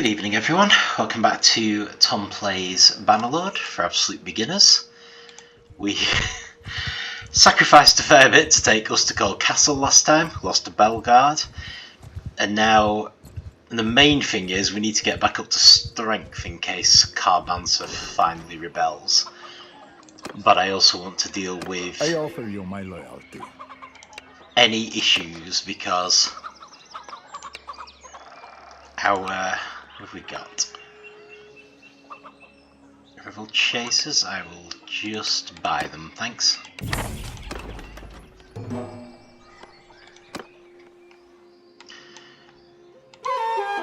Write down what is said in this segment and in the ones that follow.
Good evening everyone, welcome back to Tom Plays Bannerlord for absolute beginners. We sacrificed a fair bit to take Ustakol Castle last time, lost to Belgard, and now the main thing is we need to get back up to strength in case Banseth finally rebels. But I also want to deal with I offer you my loyalty. Any issues because our what have we got? Revyl chasers, I will just buy them, thanks.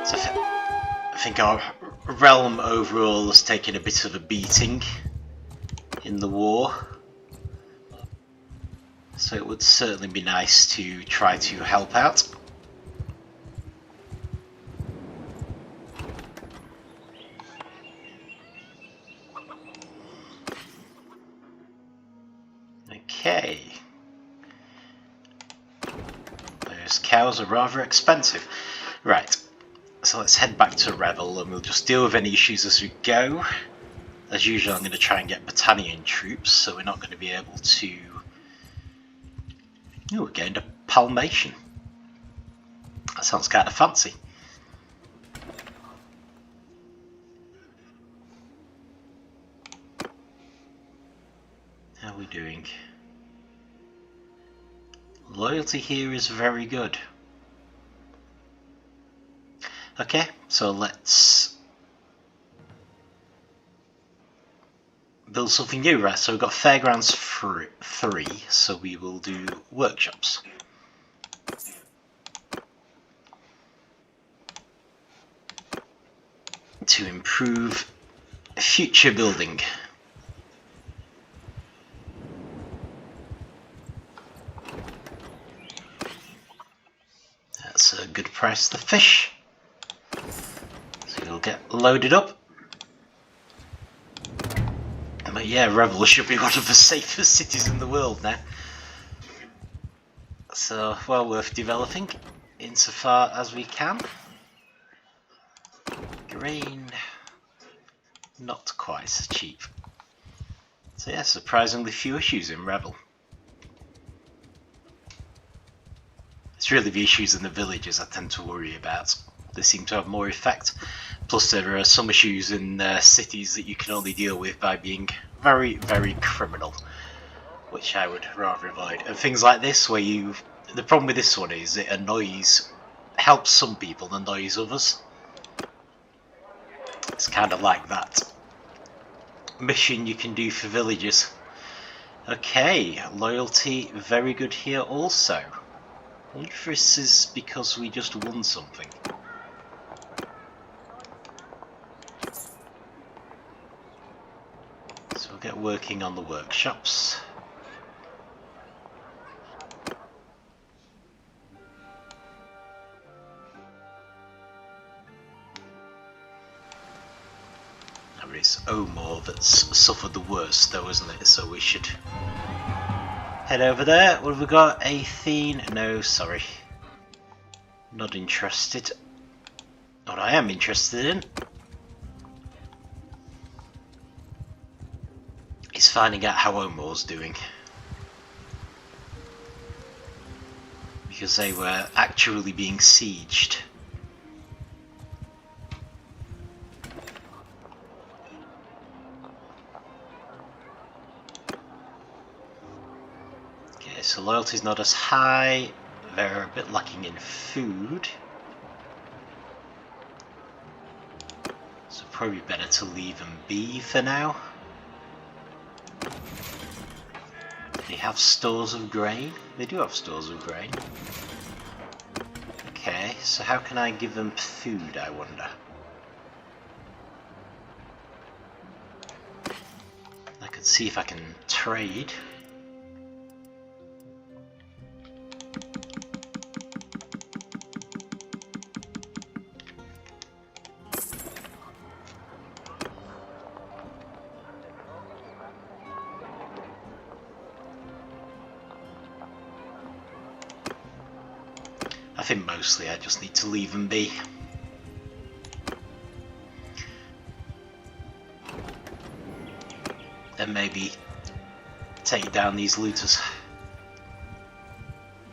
So I think our realm overall has taken a bit of a beating in the war. So it would certainly be nice to try to help out. Okay. Those cows are rather expensive. Right, so let's head back to Revyl and we'll just deal with any issues as we go. As usual, I'm going to try and get battalion troops, so we're not going to be able to... Oh, we're getting to Palmation. That sounds kind of fancy. How are we doing? Loyalty here is very good. Okay, so let's build something new, right? So we've got Fairgrounds 3, so we will do workshops. To improve future building. That's a good price for the fish. So you'll get loaded up. But yeah, Revyl should be one of the safest cities in the world now. So well worth developing insofar as we can. Grain, not quite so cheap. So yeah, surprisingly few issues in Revyl. It's really the issues in the villages I tend to worry about. They seem to have more effect. Plus there are some issues in cities that you can only deal with by being very, very criminal, which I would rather avoid. And things like this where the problem with this one is it helps some people and annoys others. It's kind of like that mission you can do for villages. Okay, loyalty very good here also. I wonder if this is because we just won something. So we'll get working on the workshops. It's Omor that's suffered the worst though, isn't it? So we should head over there. What have we got? Aitheen? No, sorry. Not interested. What I am interested in is finding out how Omor's doing. Because they were actually being sieged. So loyalty's not as high, they're a bit lacking in food. So probably better to leave them be for now. They have stores of grain? They do have stores of grain. Okay, so how can I give them food, I wonder? I could see if I can trade. I think mostly I just need to leave them be. and maybe take down these looters.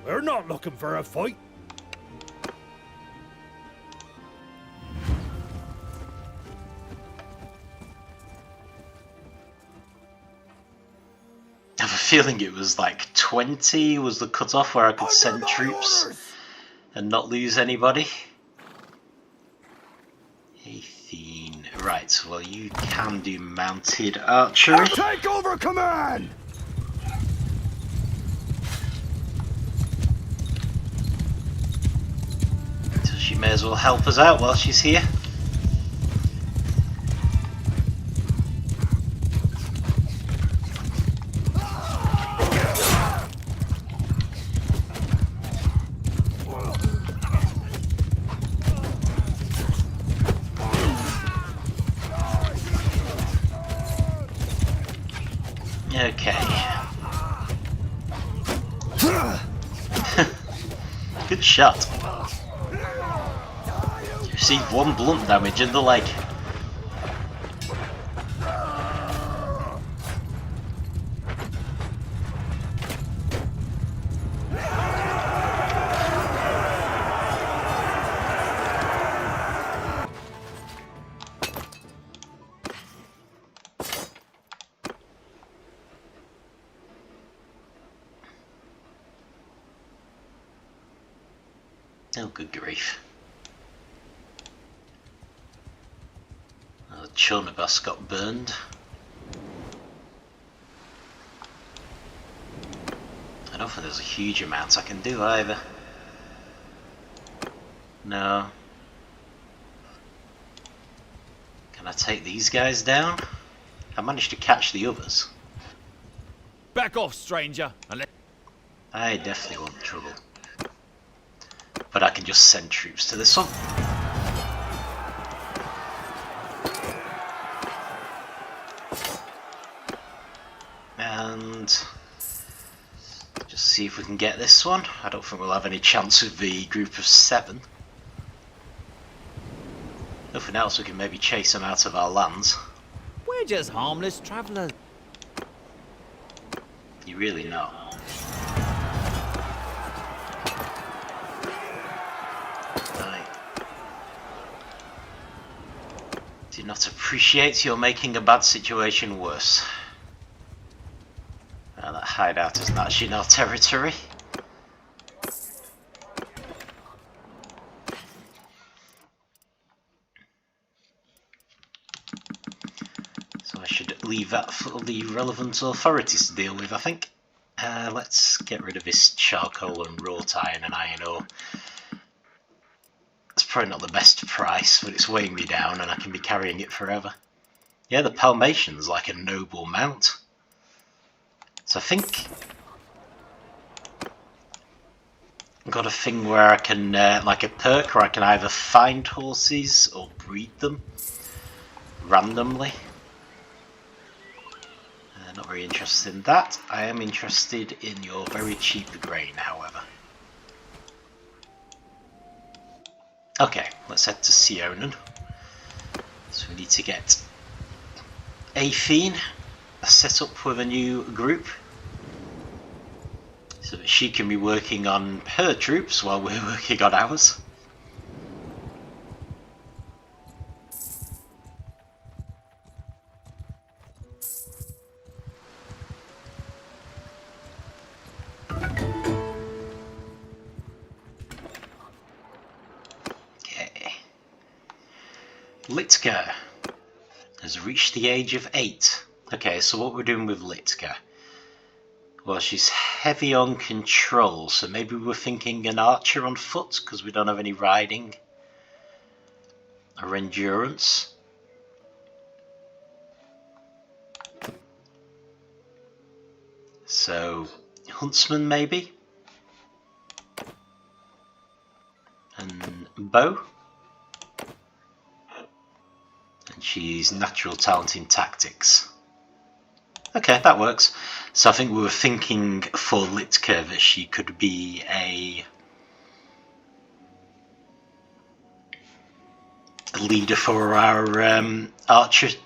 We're not looking for a fight. I have a feeling it was like 20 was the cutoff where I could send troops and not lose anybody. Aitheen. Right, well you can do mounted archery. Take over command! So she may as well help us out while she's here. Okay. Good shot. You received 1 blunt damage in the leg. Oh, good grief. Oh, the Chornabas got burned. I don't think there's a huge amount I can do either. No. Can I take these guys down? I managed to catch the others. Back off, stranger. I definitely want trouble. But I can just send troops to this one. And just see if we can get this one. I don't think we'll have any chance with the group of 7. Nothing else, we can maybe chase them out of our lands. We're just harmless travellers. You really know. Do not appreciate you're making a bad situation worse. Well, that hideout isn't actually in our territory. So I should leave that for the relevant authorities to deal with, I think. Let's get rid of this charcoal and Rhotae and an iron ore. It's probably not the best price, but it's weighing me down and I can be carrying it forever. Yeah, the Palmatian's like a noble mount. So I think I've got a thing where I can, like a perk where I can either find horses or breed them randomly. Not very interested in that. I am interested in your very cheap grain, however. Okay, let's head to Sionen. So we need to get Aitheen set up with a new group so that she can be working on her troops while we're working on ours. Litka has reached the age of 8. Okay, so what we're doing with Litka? Well, she's heavy on control, so maybe we're thinking an archer on foot because we don't have any riding or endurance. So, huntsman maybe? And bow? And she's natural talent in tactics. Okay, that works. So I think we were thinking for Litka that she could be a leader for our archers.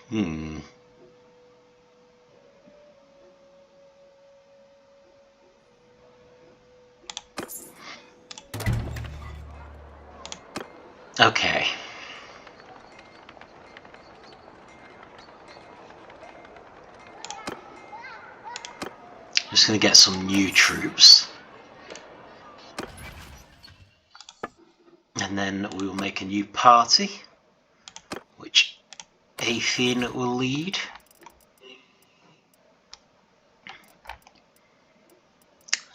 Hmm. Okay. Just gonna get some new troops. And then we will make a new party, which Aitheen will lead.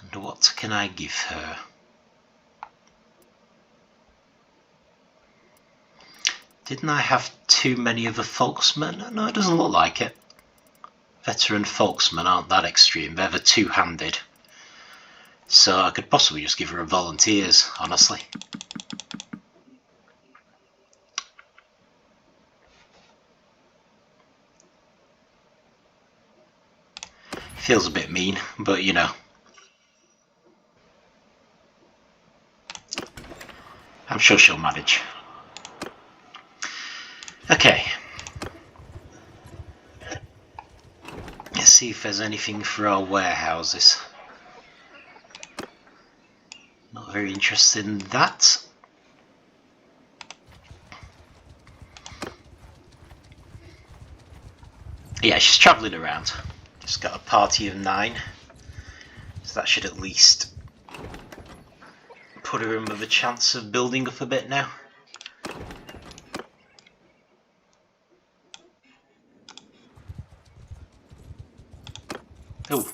And what can I give her? Didn't I have too many of the folksmen? No, it doesn't look like it. Veteran folksmen aren't that extreme, they're the two-handed. So I could possibly just give her a volunteers, honestly. Feels a bit mean, but you know. I'm sure she'll manage. Okay. Let's see if there's anything for our warehouses. Not very interested in that. Yeah, she's travelling around. Just got a party of 9. So that should at least put her in with a chance of building up a bit now. Oh.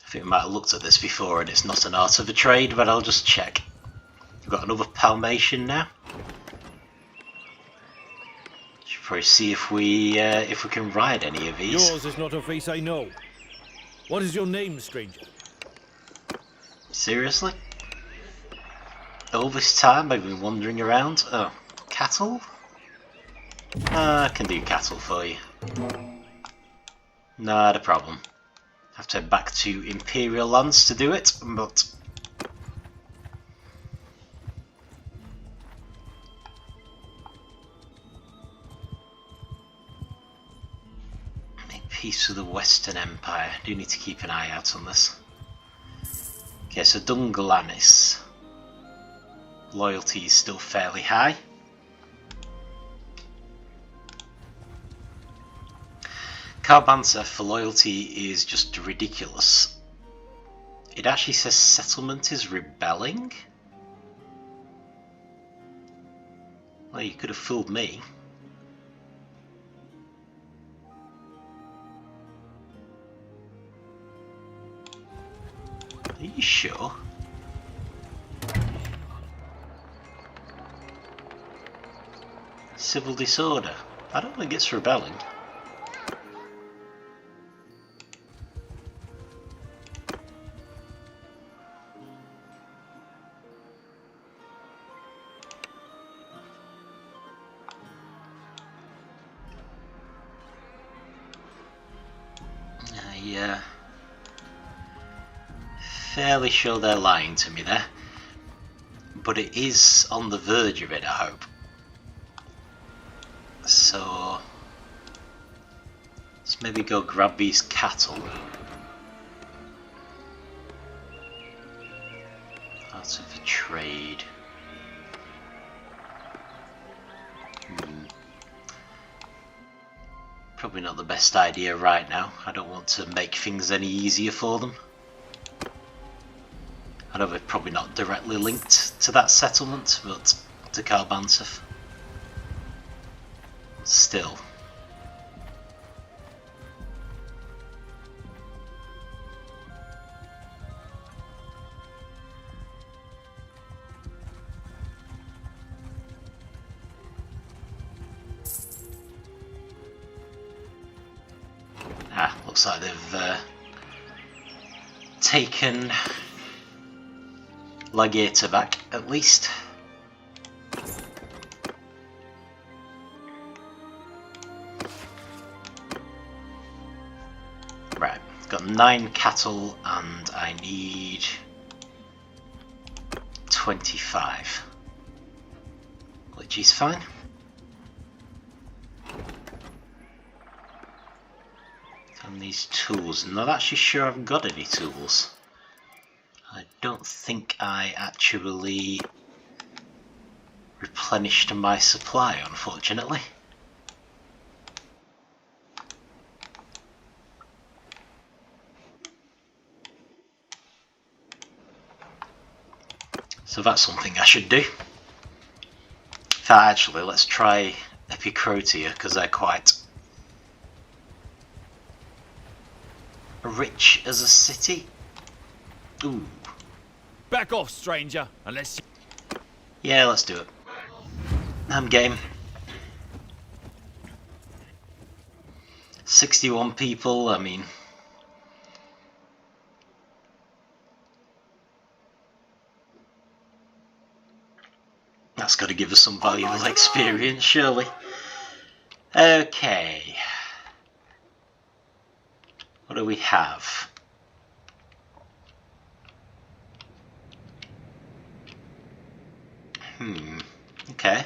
I think we might have looked at this before and it's not an art of a trade, but I'll just check. We've got another Palmation now. Should probably see if we can ride any of these. Yours is not a face I know. What is your name, stranger? Seriously? All this time I've been wandering around. Oh, cattle? I can do cattle for you. Not a problem. Have to head back to Imperial lands to do it, but make peace with the Western Empire. I do need to keep an eye out on this. Okay, so Dunglanis. Loyalty is still fairly high. Banseth for loyalty is just ridiculous. It actually says settlement is rebelling. Well, you could have fooled me. Are you sure? Civil disorder. I don't think it's rebelling. Fairly sure they're lying to me there, but it is on the verge of it, I hope. So let's maybe go grab these cattle. Out of the trade. Probably not the best idea right now. I don't want to make things any easier for them. I know they're probably not directly linked to that settlement, but to Banseth. Still. Looks like they've taken Legator back, at least. Right, got 9 cattle and I need 25, which is fine. these tools. I'm not actually sure I've got any tools. I don't think I actually replenished my supply, unfortunately. So that's something I should do. In fact, actually, let's try Rhotae, because they're quite rich as a city. Ooh. Back off, stranger, unless you... Yeah, let's do it. I'm game. 61 people, I mean... That's got to give us some valuable experience, surely. Okay. What do we have? Okay.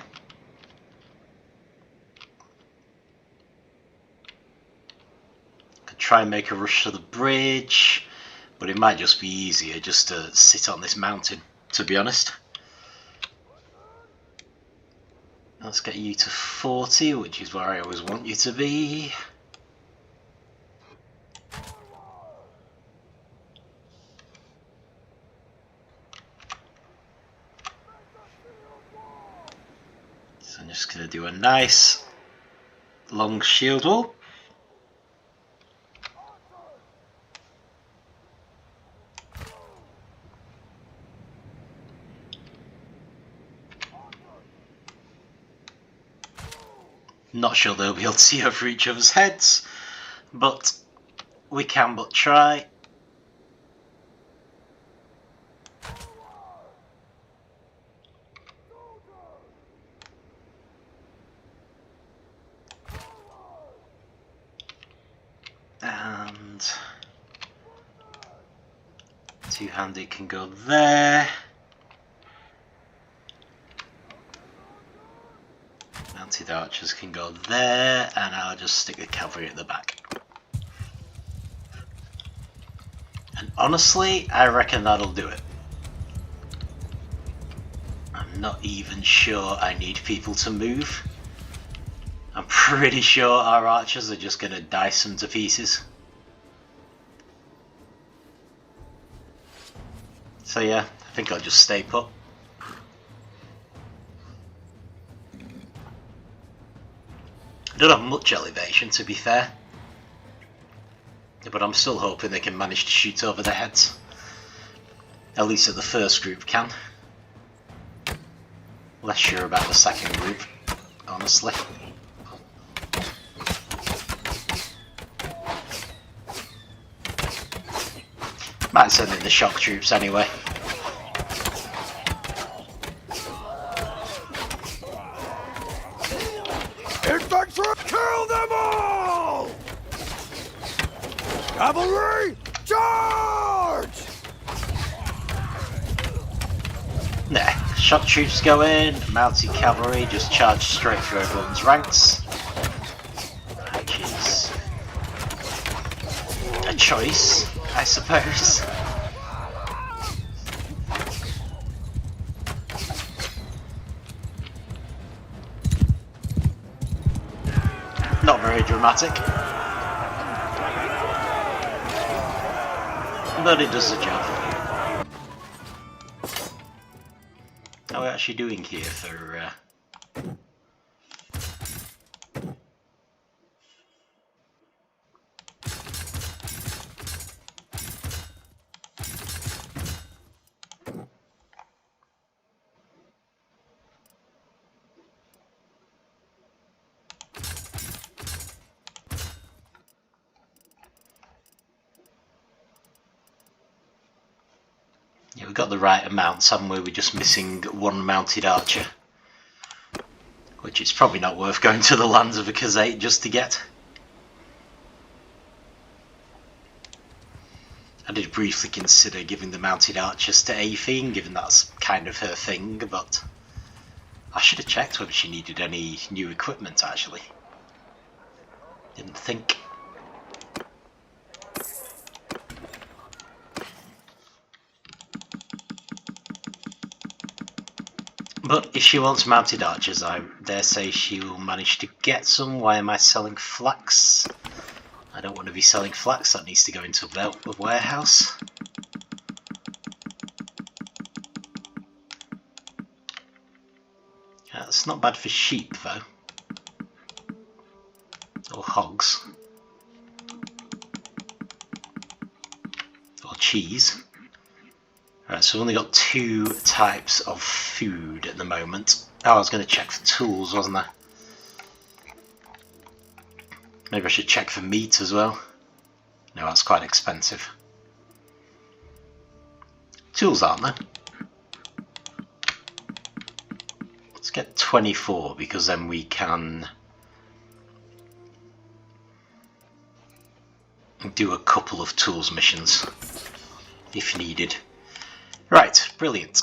Could try and make a rush to the bridge, but it might just be easier just to sit on this mountain, to be honest. Let's get you to 40, which is where I always want you to be. So I'm just going to do a nice long shield wall. Not sure they'll be able to see over each other's heads, but we can but try. And two-handed can go there. Mounted archers can go there, and I'll just stick the cavalry at the back. And honestly, I reckon that'll do it. I'm not even sure I need people to move. I'm pretty sure our archers are just going to dice them to pieces. So yeah, I think I'll just stay put. I don't have much elevation, to be fair, but I'm still hoping they can manage to shoot over their heads. At least the first group can. Less sure about the second group, honestly. Might send in the shock troops anyway. Kill them all! Cavalry, charge! Nah, shock troops go in, mounted cavalry just charge straight through everyone's ranks. Which is a choice, I suppose. Not very dramatic, but it does the job. How are we actually doing here for yeah, we've got the right amounts, haven't we? We're just missing one mounted archer, which is probably not worth going to the lands of a Khazate just to get. I did briefly consider giving the mounted archers to Aitheen, given that's kind of her thing, but I should have checked whether she needed any new equipment, actually. Didn't think. But if she wants mounted archers, I dare say she will manage to get some. Why am I selling flax? I don't want to be selling flax, that needs to go into a warehouse. That's not bad for sheep though. Or hogs. Or cheese. Right, so we've only got 2 types of food at the moment. Oh, I was going to check for tools, wasn't I? Maybe I should check for meat as well. No, that's quite expensive. Tools, aren't there? Let's get 24 because then we can do a couple of tools missions if needed. Right, brilliant.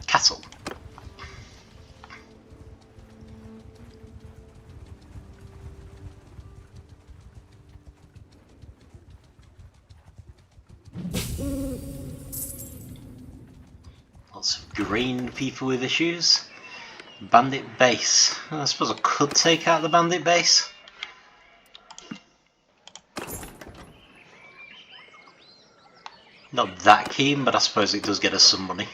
Cattle. Lots of green people with issues. Bandit base. I suppose I could take out the bandit base. Not that keen, but I suppose it does get us some money.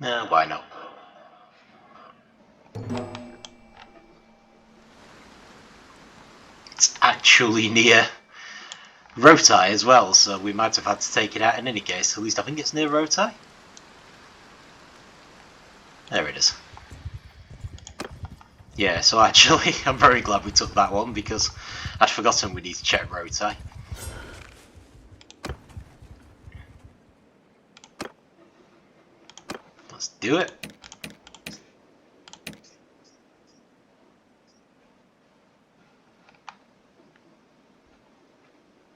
Why not? It's actually near Rhotae as well, so we might have had to take it out in any case. At least I think it's near Rhotae. There it is. Yeah, so actually, I'm very glad we took that one because I'd forgotten we need to check Rhotae. Let's do it.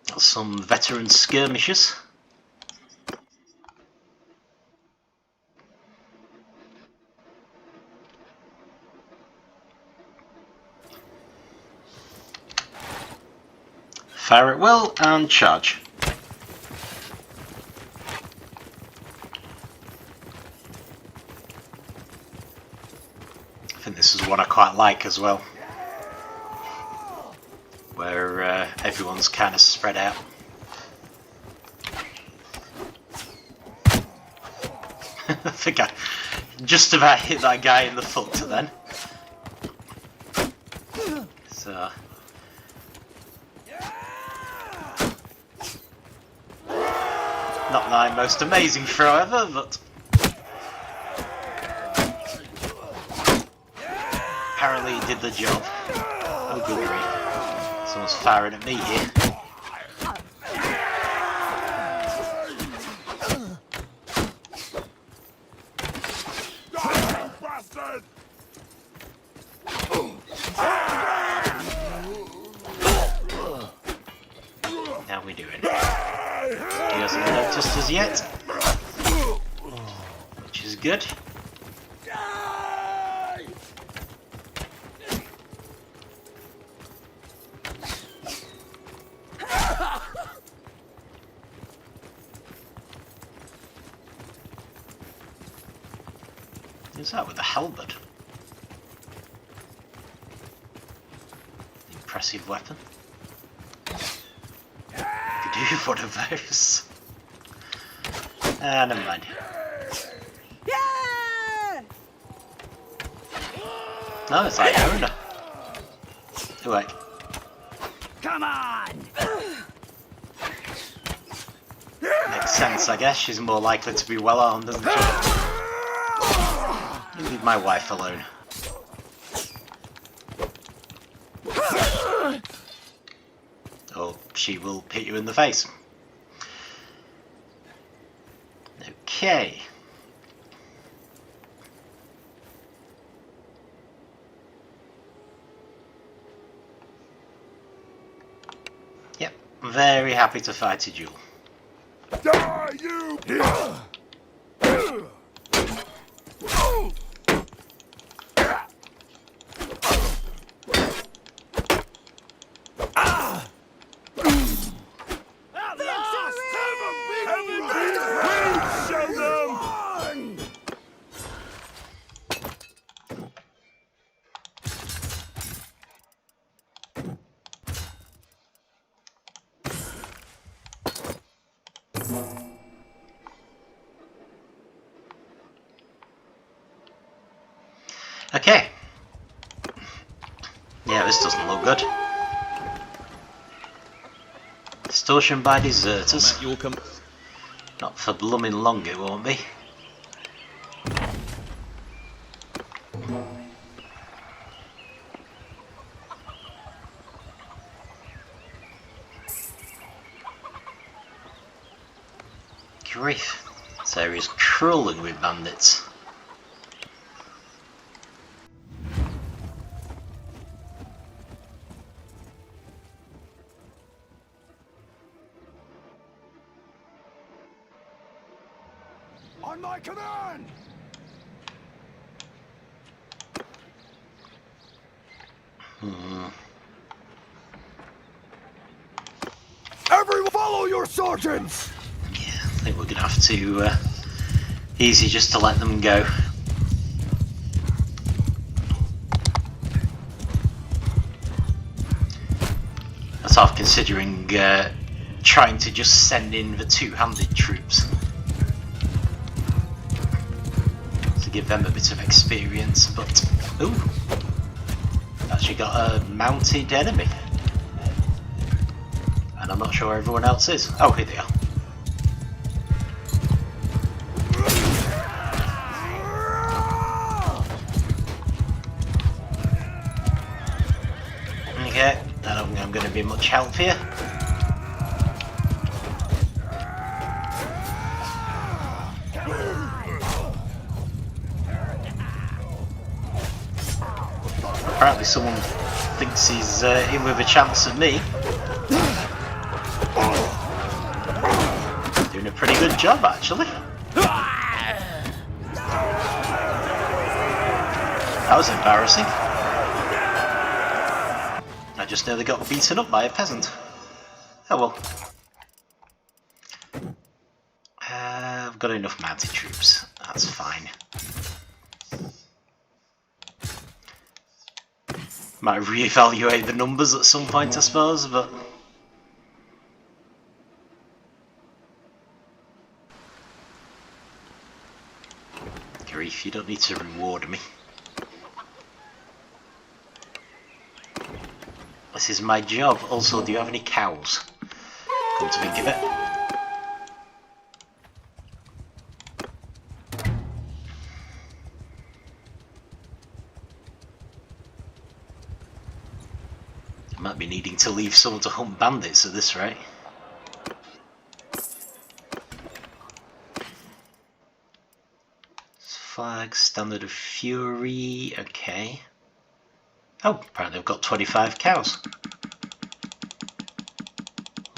Got some veteran skirmishers. Fire at will and charge. I think this is what I quite like as well, where everyone's kind of spread out. I think I just about hit that guy in the foot then. So. Not my most amazing throw ever, but apparently it did the job. Oh good grief. Someone's firing at me here. How we doing? He hasn't noticed us yet, which is good. Who's that with the halberd? Impressive weapon. Could do one of those. Never mind. No, it's Eidenor. Oh wait. Come on! Makes sense, I guess. She's more likely to be well armed, isn't she? Leave my wife alone. Or she will hit you in the face. Okay. Yep, very happy to fight a duel. Die, you! Okay. Yeah, this doesn't look good. Extortion by deserters. You'll come. Not for blooming long, it won't be. Grief. This area's crawling with bandits. On my command! Everyone follow your sergeants! Yeah, I think we're gonna have to easy just to let them go. That's half considering trying to just send in the two-handed troops to give them a bit of experience, but ooh, actually got a mounted enemy, and I'm not sure where everyone else is. Oh, here they are. Okay, I don't think I'm going to be much help here. Apparently someone thinks he's in with a chance at me. Doing a pretty good job, actually. That was embarrassing. I just nearly got beaten up by a peasant. Oh well. I've got enough mounted troops. That's fine. Might reevaluate the numbers at some point, I suppose, but... Grief, you don't need to reward me. This is my job. Also, do you have any cows? Come to think of it. Might be needing to leave someone to hunt bandits at this rate. Flag, standard of fury, okay. Oh, apparently I've got 25 cows.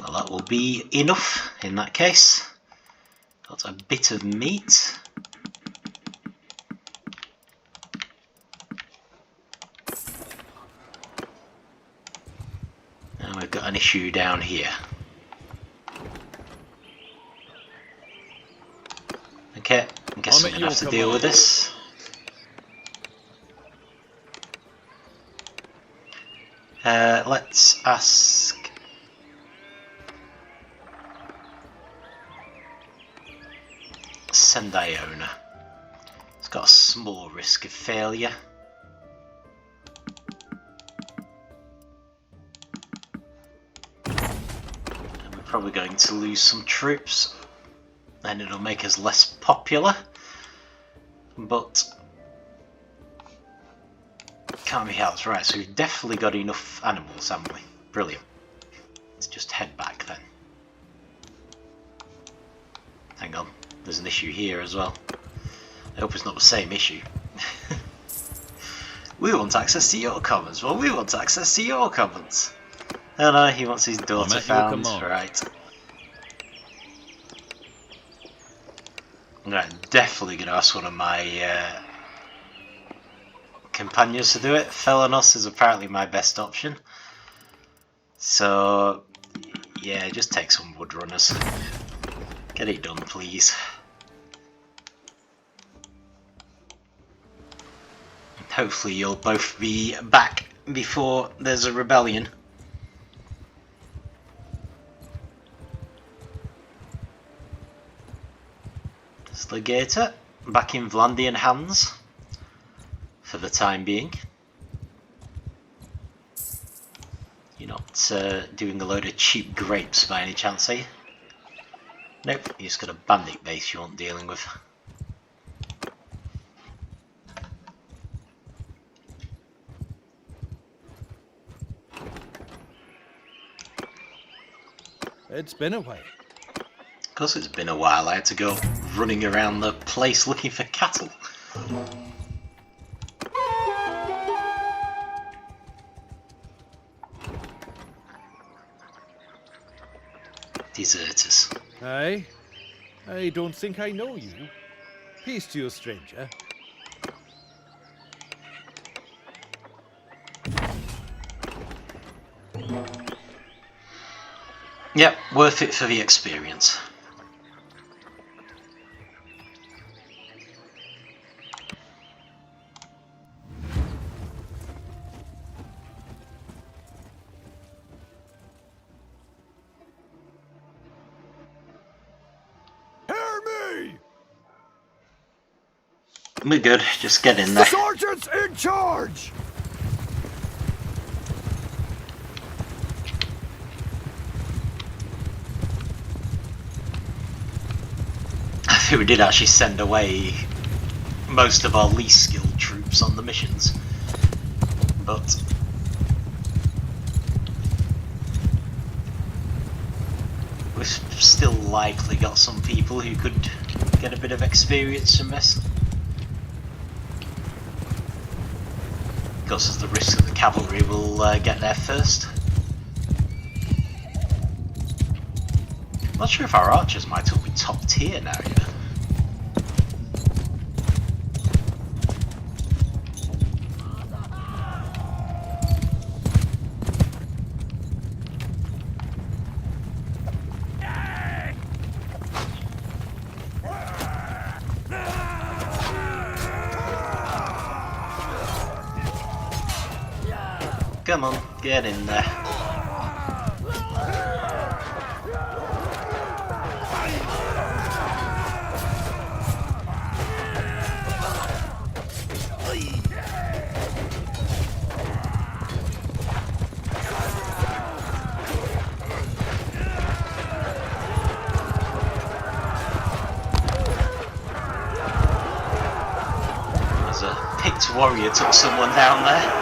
Well, that will be enough in that case. Got a bit of meat. And we've got an issue down here. Okay, I guess I'm going to have to deal with this. Let's ask... Sendiona. It's got a small risk of failure. And we're probably going to lose some troops. And it'll make us less popular. But... can't be helped. Right, so we've definitely got enough animals, haven't we? Brilliant. Let's just head back then. Hang on, there's an issue here as well. I hope it's not the same issue. We want access to your commons. Well, we want access to your commons. Oh no, he wants his daughter found. Right. Right, definitely going to ask one of my companions to do it. Felanos is apparently my best option. So, yeah, just take some wood runners. Get it done, please. Hopefully you'll both be back before there's a rebellion. Legator, back in Vlandian hands. for the time being. You're not doing a load of cheap grapes by any chance, are you? Nope, you just got a bandit base you aren't dealing with. It's been a while. Of course it's been a while. I had to go running around the place looking for cattle. Deserters. Aye? I don't think I know you. Peace to you, stranger. Yep, worth it for the experience. Hear me! We're good, just get in The there. sergeant's in charge! I think we did actually send away most of our least skilled troops on the missions, but we've still likely got some people who could get a bit of experience from this. Of course, there's the risk that the cavalry will get there first. I'm not sure if our archers might all be top tier now, you know. Come on, get in there. As a picked warrior took someone down there.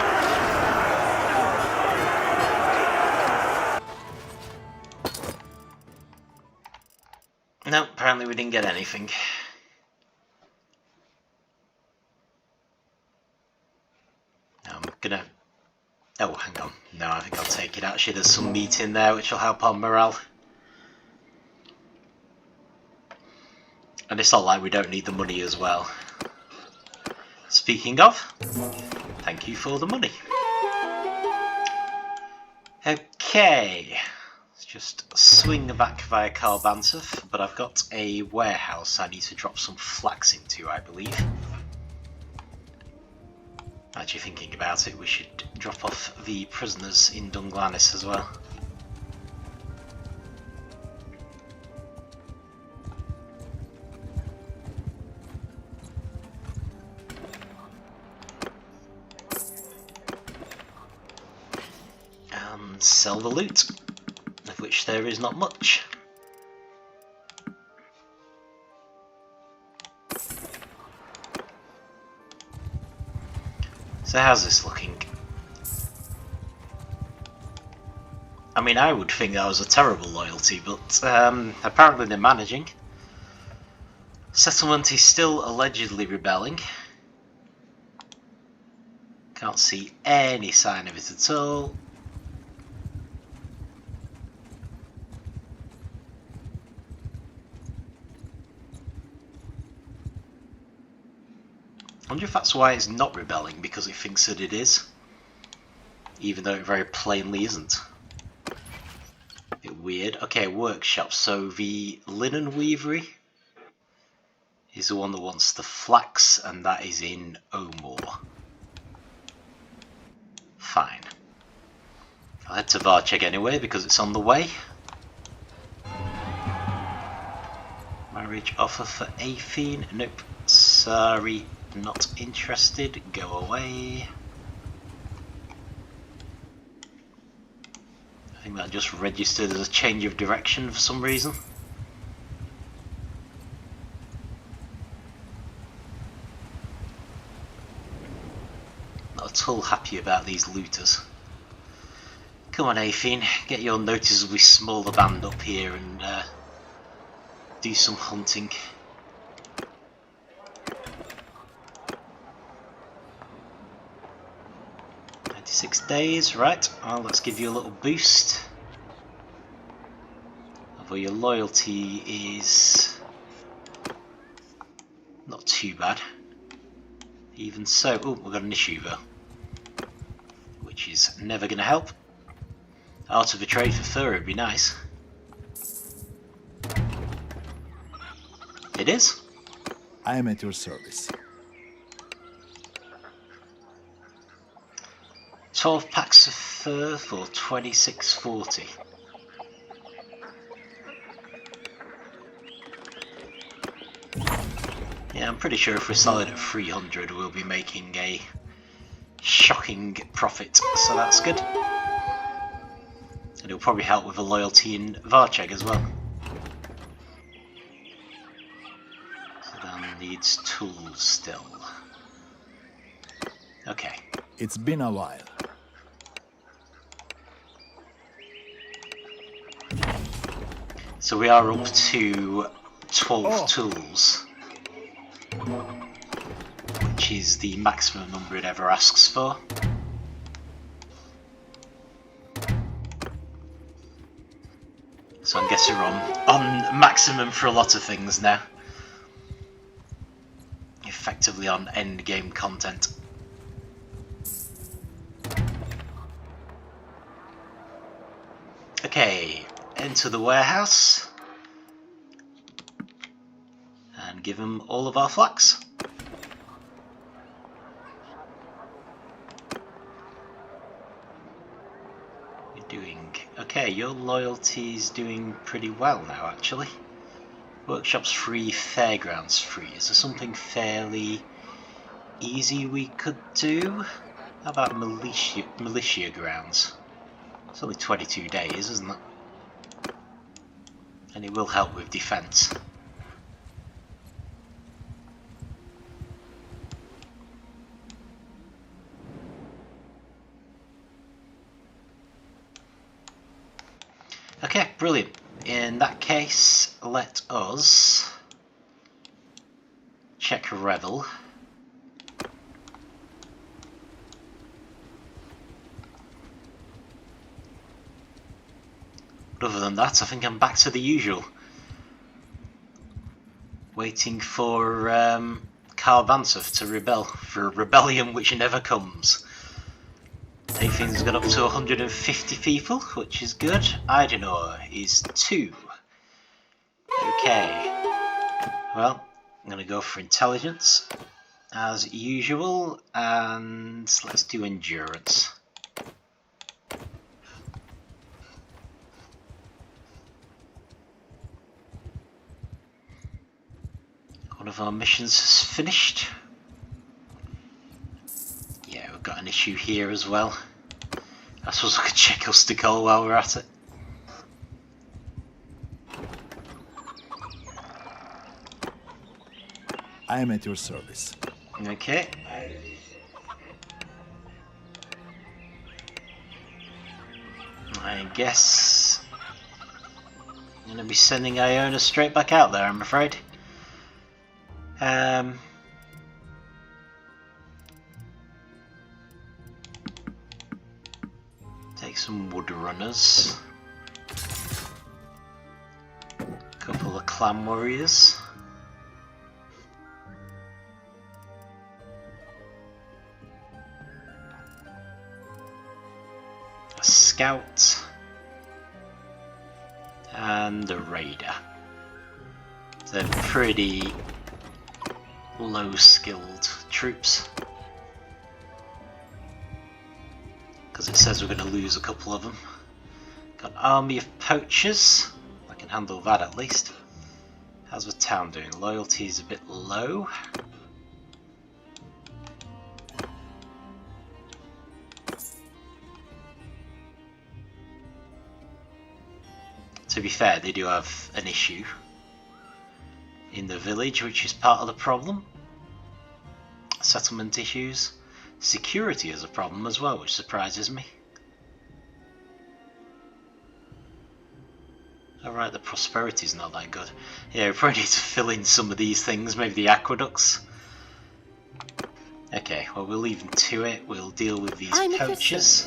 No, apparently we didn't get anything. I'm gonna... Oh, hang on. No, I think I'll take it. Actually, there's some meat in there which will help our morale. And it's not like we don't need the money as well. Speaking of, thank you for the money. Okay. Just swing back via Banseth, but I've got a warehouse I need to drop some flax into, I believe. Actually, thinking about it, we should drop off the prisoners in Dunglanis as well. And sell the loot, of which there is not much. So how's this looking? I mean, I would think that was a terrible loyalty, but apparently they're managing. Settlement is still allegedly rebelling. Can't see any sign of it at all. I wonder if that's why it's not rebelling, because it thinks that it is, even though it very plainly isn't. A bit weird. Okay, workshop. So the linen weavery is the one that wants the flax, and that is in Omor. Fine. I'll head to Varcheg anyway, because it's on the way. Marriage offer for Aitheen? Nope. Sorry. not interested, go away. I think that just registered as a change of direction for some reason. Not at all happy about these looters. Come on, Aitheen, get your noticeably smaller band up here and do some hunting. 96 days, right, well, let's give you a little boost. Although your loyalty is not too bad. Even so, oh, we've got an issue though, which is never going to help. Out of a trade for fur would be nice. It is. I am at your service. 12 packs of fur for 26.40. Yeah, I'm pretty sure if we sell it at 300 we'll be making a shocking profit, so that's good. And it'll probably help with the loyalty in Varcheg as well. So then needs tools still. Okay. It's been a while. So we are up to 12 tools, which is the maximum number it ever asks for. So I'm guessing we're on maximum for a lot of things now. Effectively on end game content. Okay, enter the warehouse and give them all of our flax. You're doing okay. Your loyalty's doing pretty well now, actually. Workshops free, fairgrounds free. Is there something fairly easy we could do? How about militia grounds? It's only 22 days, isn't it? And it will help with defence. Okay, brilliant. In that case, let us check Revyl. Other than that, I think I'm back to the usual. Waiting for Karl Banseth to rebel, for a rebellion which never comes. Aitheen's got up to 150 people, which is good. Eidenor is 2. Okay. Well, I'm going to go for intelligence, as usual, and let's do endurance. One of our missions is finished. Yeah, we've got an issue here as well. I suppose I could check Ustigol while we're at it. I am at your service. Okay. I guess I'm going to be sending Iona straight back out there, I'm afraid. Take some wood runners, couple of clan warriors, a scout, and a raider. They're pretty low skilled troops, because it says we're going to lose a couple of them. Got an army of poachers. I can handle that at least. How's the town doing? Loyalty is a bit low. To be fair, they do have an issue in the village, which is part of the problem. Settlement issues. Security is a problem as well, which surprises me. Alright, the prosperity is not that good. Yeah, we probably need to fill in some of these things, maybe the aqueducts. Okay, well we'll leave them to it. We'll deal with these poachers.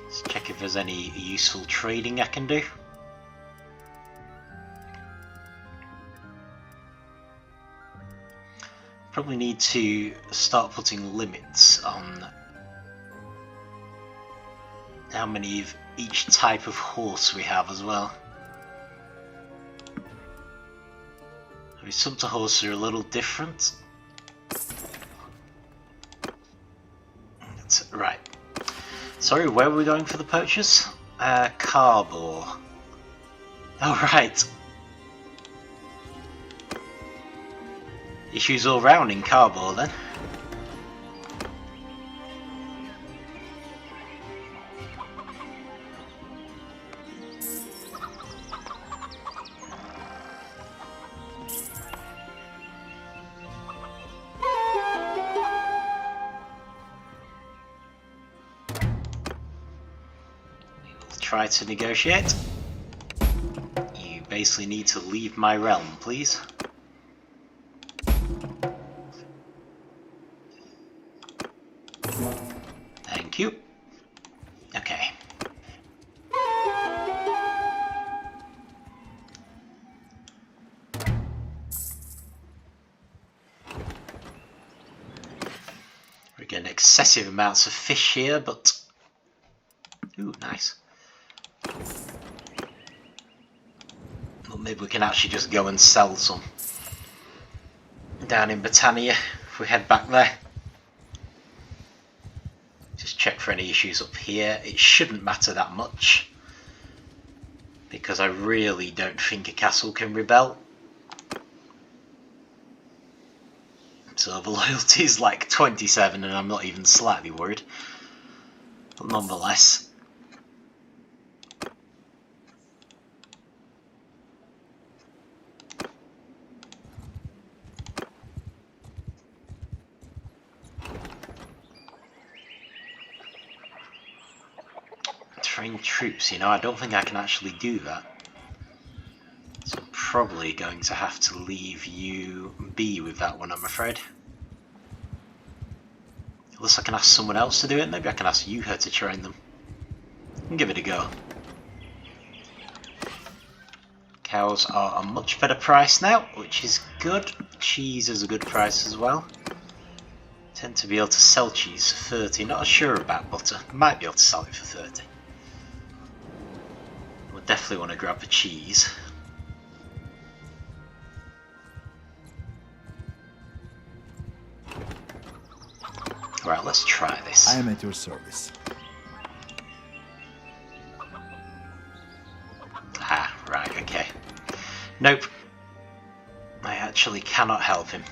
Let's check if there's any useful trading I can do. Probably need to start putting limits on how many of each type of horse we have as well. I mean, some horses are a little different. Right. Sorry, where were we going for the poachers? Carbor. Oh, right. Issues all round in Carbor then. We will try to negotiate. You basically need to leave my realm, please. Thank you. Okay. We're getting excessive amounts of fish here, but... Ooh, nice. Well, maybe we can actually just go and sell some down in Britannia if we head back there. Just check for any issues up here. It shouldn't matter that much because I really don't think a castle can rebel. So the loyalty is like 27 and I'm not even slightly worried. But nonetheless. Train troops, you know, I don't think I can actually do that. So I'm probably going to have to leave you be with that one, I'm afraid. Unless I can ask someone else to do it, maybe I can ask you her to train them. And give it a go. Cows are a much better price now, which is good. Cheese is a good price as well. Tend to be able to sell cheese for 30, not sure about butter. Might be able to sell it for 30. Definitely want to grab a cheese. Right, let's try this. I am at your service. Ah, right, okay. Nope. I actually cannot help him.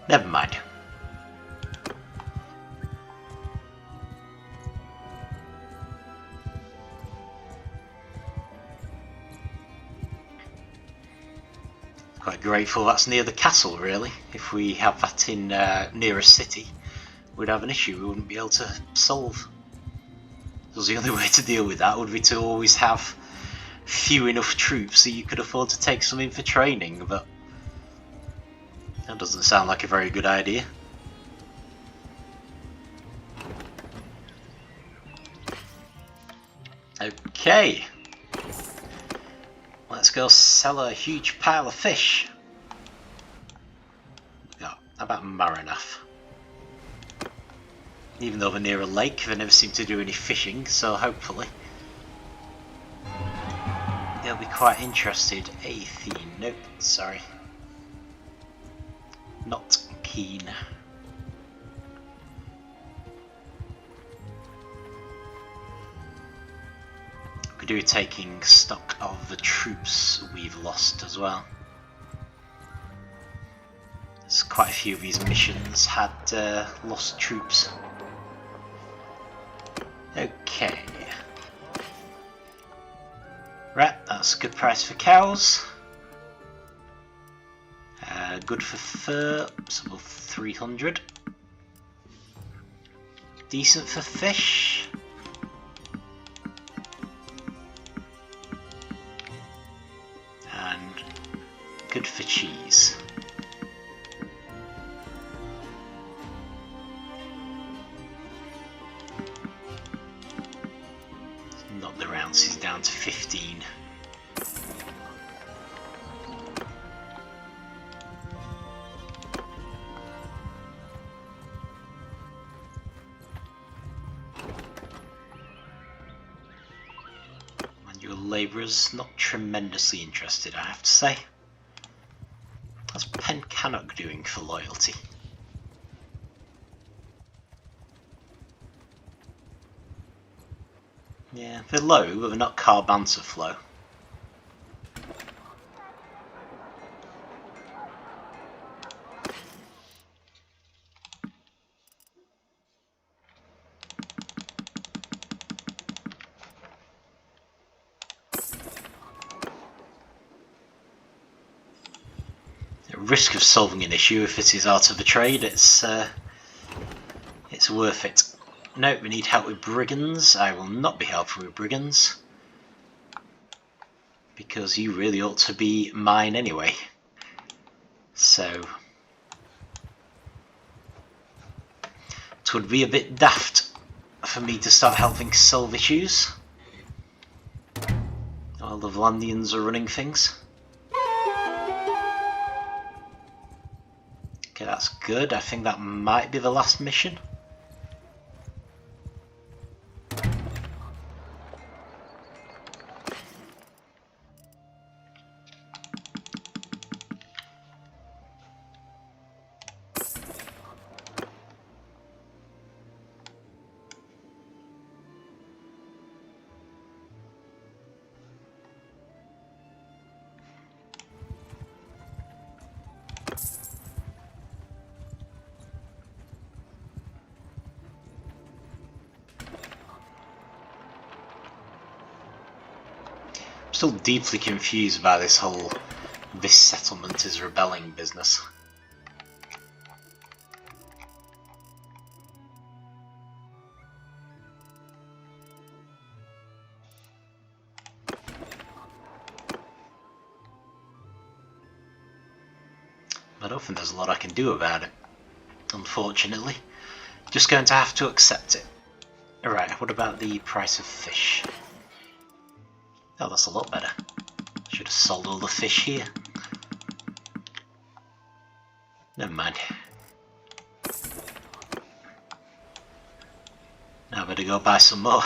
Never mind. Quite grateful that's near the castle, really. If we have that in near a city, we'd have an issue we wouldn't be able to solve. So the only way to deal with that would be to always have few enough troops so you could afford to take some in for training, but that doesn't sound like a very good idea. Okay. Let's go sell a huge pile of fish. Yeah, how about Maranath? Even though they're near a lake, they never seem to do any fishing, so hopefully they'll be quite interested. Aitheen, nope, sorry. Not keen. We could do with taking stock of the troops we've lost as well. There's quite a few of these missions had lost troops. Okay. Right, that's a good price for cows. Good for fur, it's above 300. Decent for fish. And good for cheese. Knock the ounces down to 15. Labourers not tremendously interested, I have to say. How's Pen Cannock doing for loyalty? Yeah, they're low, but they're not Banseth low. Risk of solving an issue if it is art of the trade, it's worth it. No, we need help with brigands. I will not be helping with brigands because you really ought to be mine anyway. So it would be a bit daft for me to start helping solve issues while the Vlandians are running things. Okay, that's good. I think that might be the last mission. Still deeply confused by this whole "this settlement is rebelling" business. I don't think there's a lot I can do about it, unfortunately. Just going to have to accept it. Alright, what about the price of fish? Oh, that's a lot better. Should have sold all the fish here. Never mind. Now I better go buy some more.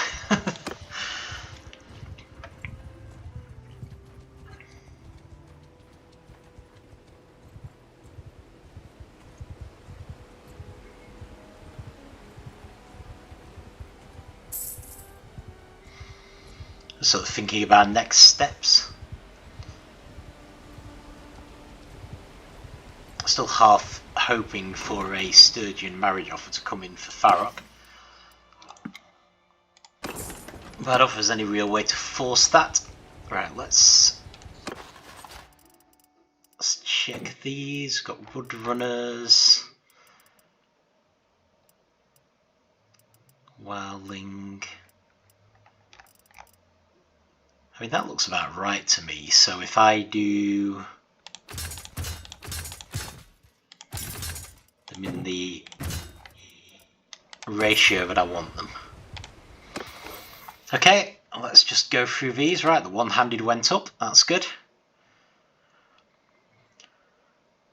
Sort of thinking about next steps. Still half hoping for a Sturgeon marriage offer to come in for Farrock. But I don't know if there's any real way to force that. Right, let's check these. Got wood runners. Wildling. I mean, that looks about right to me, so if I do them in the ratio that I want them. Okay, let's just go through these. Right, the one-handed went up, that's good.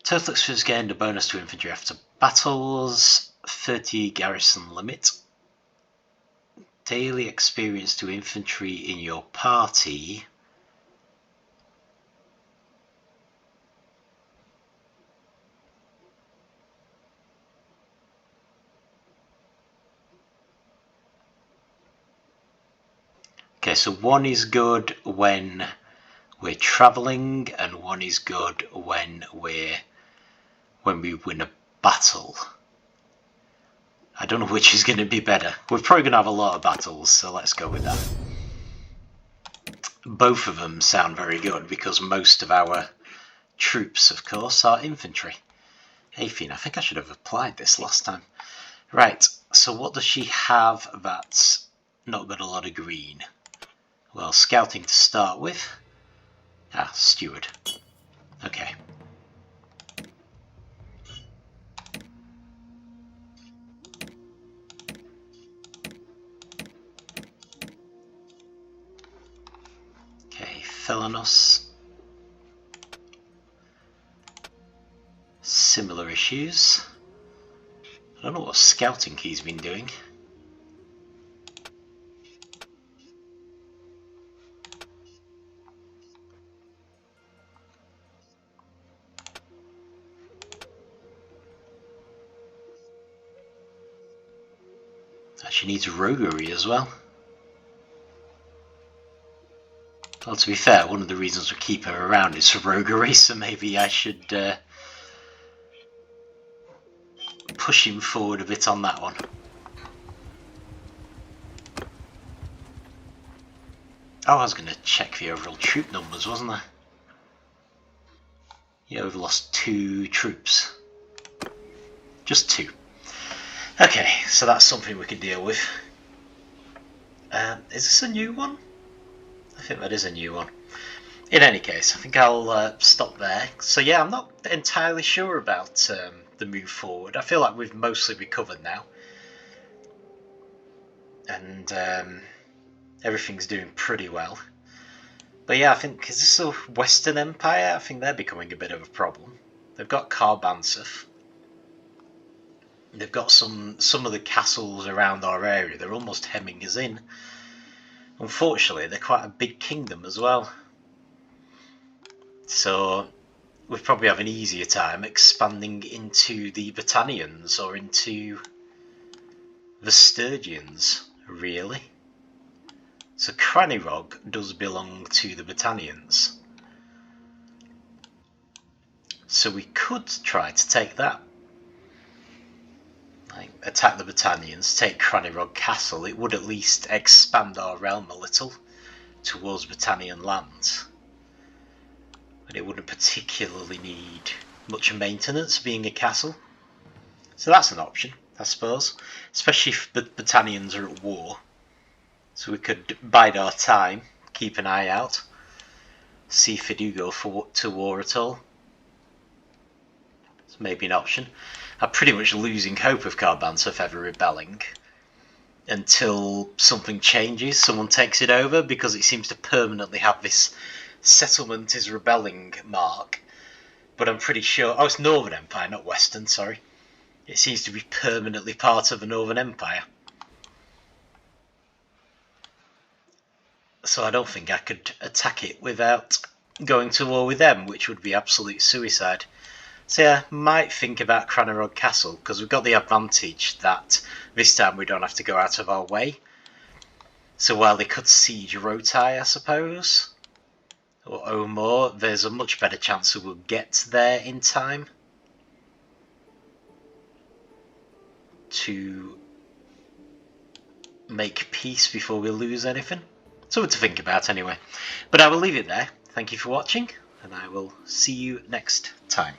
Total experience gained, a bonus to infantry after battles, 30 garrison limit. Daily experience to infantry in your party. Okay, so one is good when we're travelling, and one is good when we win a battle. I don't know which is going to be better. We're probably going to have a lot of battles, so let's go with that. Both of them sound very good because most of our troops, of course, are infantry. Aitheen, I think I should have applied this last time. Right, so what does she have that's not got a lot of green? Well, scouting to start with. Ah, steward. Okay. Okay, Thelanos. Similar issues. I don't know what scouting he's been doing. She needs roguery as well. Well, to be fair, one of the reasons we keep her around is for roguery, so maybe I should push him forward a bit on that one. Oh, I was going to check the overall troop numbers, wasn't I? Yeah, we've lost 2 troops. Just 2. Okay, so that's something we can deal with. Is this a new one? I think that is a new one. In any case, I think I'll stop there. So yeah, I'm not entirely sure about the move forward. I feel like we've mostly recovered now. And everything's doing pretty well. But yeah, I think, is this a Western Empire? I think they're becoming a bit of a problem. They've got Banseth. They've got some of the castles around our area. They're almost hemming us in. Unfortunately, they're quite a big kingdom as well. So we'd probably have an easier time expanding into the Battanians or into the Sturgians, really. So Cranirog does belong to the Battanians. So we could try to take that. Like, attack the Battanians, take Cranirog Castle. It would at least expand our realm a little towards Battanian lands. But it wouldn't particularly need much maintenance, being a castle. So that's an option, I suppose. Especially if the Battanians are at war. So we could bide our time, keep an eye out, see if they do go to war at all. It's maybe an option. I'm pretty much losing hope of Banseth ever rebelling until something changes, someone takes it over, because it seems to permanently have this settlement is rebelling mark. But I'm pretty sure, oh, it's Northern Empire, not Western, sorry. It seems to be permanently part of the Northern Empire. So I don't think I could attack it without going to war with them, which would be absolute suicide. So yeah, might think about Cranirog Castle, because we've got the advantage that this time we don't have to go out of our way. So while they could siege Rhotae, I suppose, or Omor, there's a much better chance that we'll get there in time to make peace before we lose anything. Something to think about anyway. But I will leave it there. Thank you for watching, and I will see you next time.